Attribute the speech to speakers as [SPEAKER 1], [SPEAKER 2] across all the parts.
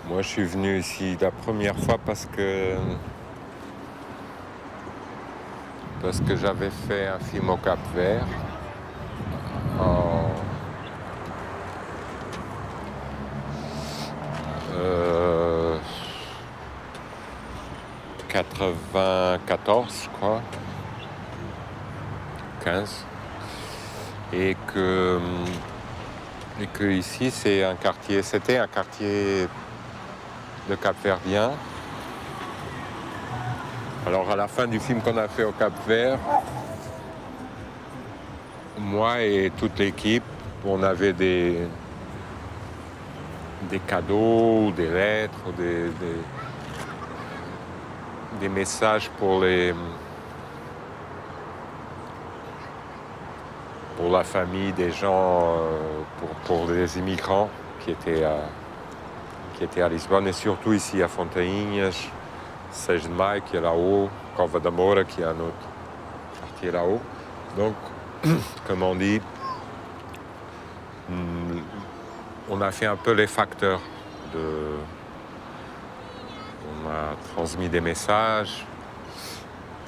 [SPEAKER 1] Moi, je suis venu ici la première fois parce que j'avais fait un film au Cap-Vert en 94, je crois, 15, et que ici c'était un quartier de Cap-Verdien. Alors à la fin du film qu'on a fait au Cap-Vert, moi et toute l'équipe, on avait des cadeaux, des lettres, des messages pour la famille des gens, pour les immigrants qui étaient à Lisbonne et surtout ici à Fontainhas, Sejmai qui est là-haut, Cova da Moura qui est un autre quartier là-haut. Donc, comme on dit, on a fait un peu les facteurs. On a transmis des messages.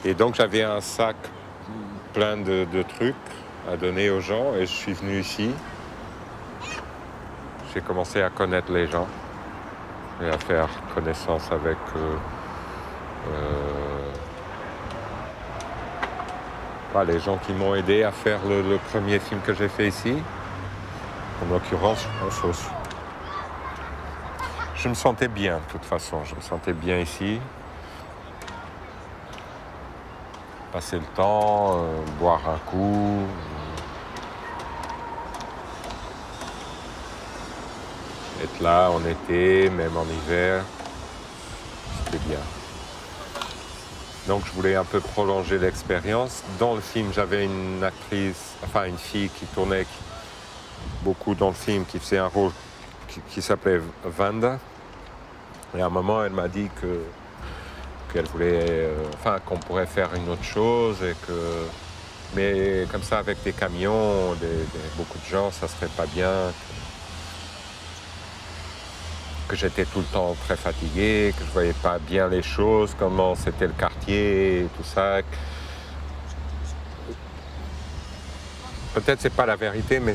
[SPEAKER 1] Et donc j'avais un sac plein de trucs à donner aux gens et je suis venu ici. J'ai commencé à connaître les gens et à faire connaissance avec les gens qui m'ont aidé à faire le premier film que j'ai fait ici. En l'occurrence, je me sentais bien de toute façon, je me sentais bien ici. Passer le temps, boire un coup. Être là en été, même en hiver, c'était bien. Donc je voulais un peu prolonger l'expérience. Dans le film, j'avais une fille qui tournait beaucoup dans le film, qui faisait un rôle qui s'appelait Wanda. Et à un moment, elle m'a dit qu'elle voulait, qu'on pourrait faire une autre chose mais comme ça avec des camions, beaucoup de gens, ça serait pas bien. Que j'étais tout le temps très fatigué, que je voyais pas bien les choses, comment c'était le quartier, et tout ça. Peut-être c'est pas la vérité, mais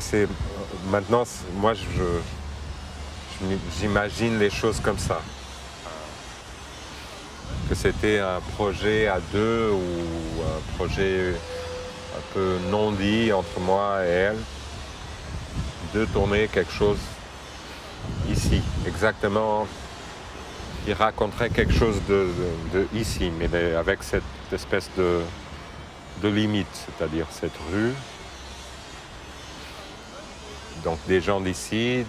[SPEAKER 1] maintenant, moi j'imagine les choses comme ça. Que c'était un projet à deux ou un projet un peu non dit entre moi et elle, de tourner quelque chose ici, exactement. Il raconterait quelque chose de ici, mais avec cette espèce de limite, c'est-à-dire cette rue. Donc des gens d'ici,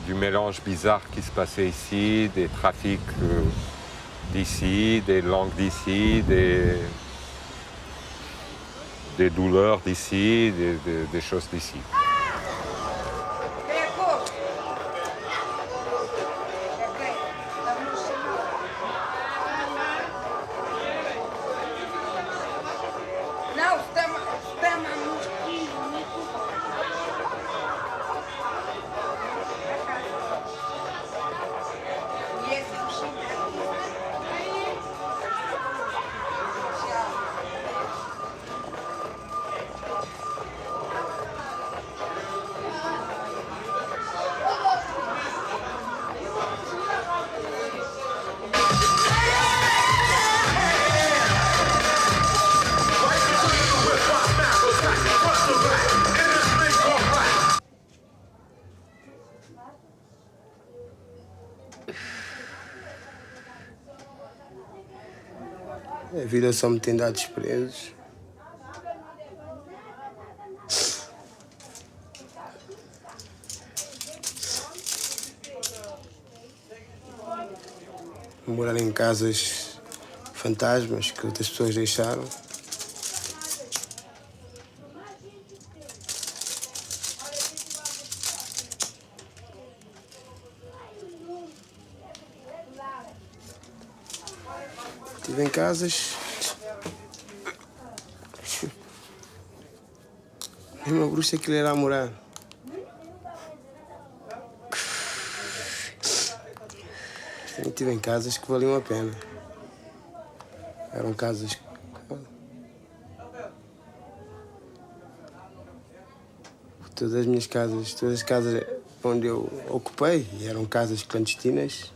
[SPEAKER 1] du mélange bizarre qui se passait ici, des trafics d'ici, des langues d'ici, des douleurs d'ici, des choses d'ici.
[SPEAKER 2] A vida só me tem dado surpresas. Morar em casas fantasmas que outras pessoas deixaram. Estive em casas. Uma bruxa que ele era a morar. Sempre estive em casas que valiam a pena. Eram casas que... Todas as casas onde eu ocupei, eram casas clandestinas.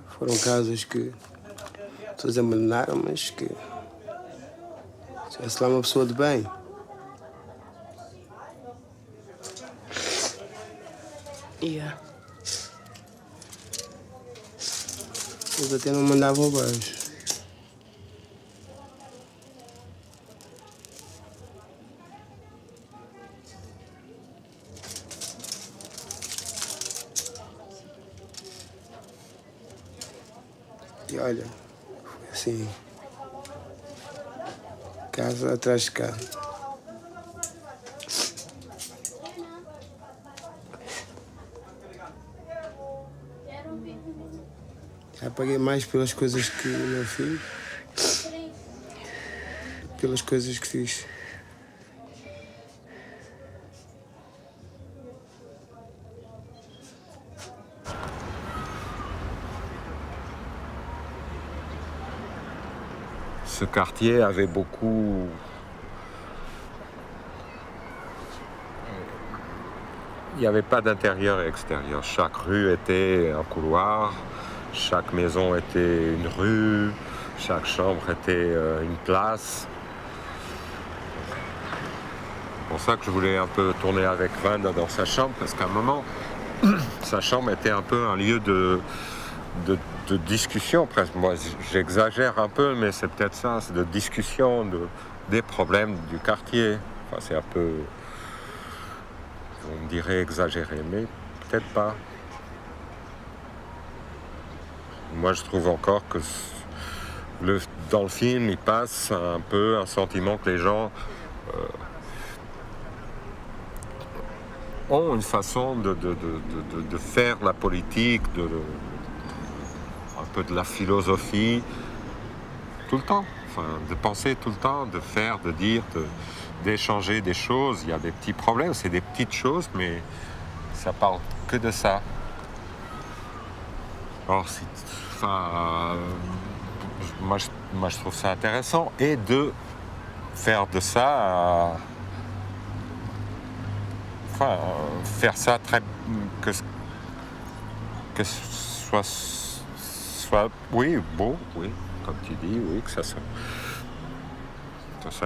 [SPEAKER 2] Foram casas que pessoas abandonaram, mas que tivesse lá uma pessoa de bem.
[SPEAKER 3] Yeah.
[SPEAKER 2] Eles até não mandavam abaixo. E olha, foi assim, casa atrás de casa. Já paguei mais pelas coisas que não fiz, pelas coisas que fiz.
[SPEAKER 1] Ce quartier avait beaucoup... Il n'y avait pas d'intérieur et extérieur. Chaque rue était un couloir, chaque maison était une rue, chaque chambre était une place. C'est pour ça que je voulais un peu tourner avec Van dans sa chambre, parce qu'à un moment, sa chambre était un peu un lieu de discussion presque. Moi, j'exagère un peu, mais c'est peut-être ça, c'est de discussion des problèmes du quartier. Enfin, c'est un peu, on dirait exagéré, mais peut-être pas. Moi, je trouve encore que dans le film, il passe un peu un sentiment que les gens ont une façon de faire la politique, un peu de la philosophie, tout le temps. Enfin, de penser tout le temps, de faire, de dire, d'échanger des choses. Il y a des petits problèmes, c'est des petites choses, mais ça parle que de ça. Alors, moi, je trouve ça intéressant, et de faire de ça, faire ça très, que ce soit, oui, beau, oui, comme tu dis, oui, que ça soit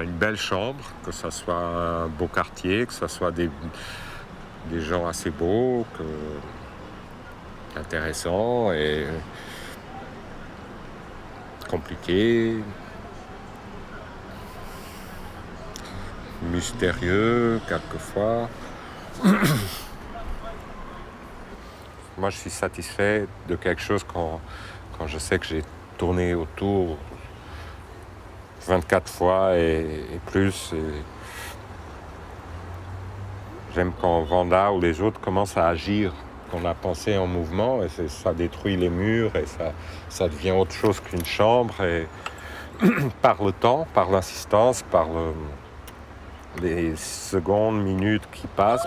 [SPEAKER 1] une belle chambre, que ça soit un beau quartier, que ça soit des gens assez beaux, intéressants et compliqués, mystérieux quelquefois. Moi, je suis satisfait de quelque chose quand je sais que j'ai tourné autour 24 fois et plus. Et j'aime quand Vanda ou les autres commencent à agir, qu'on a pensé en mouvement, et ça détruit les murs, et ça devient autre chose qu'une chambre. Et par le temps, par l'insistance, par les secondes, minutes qui passent,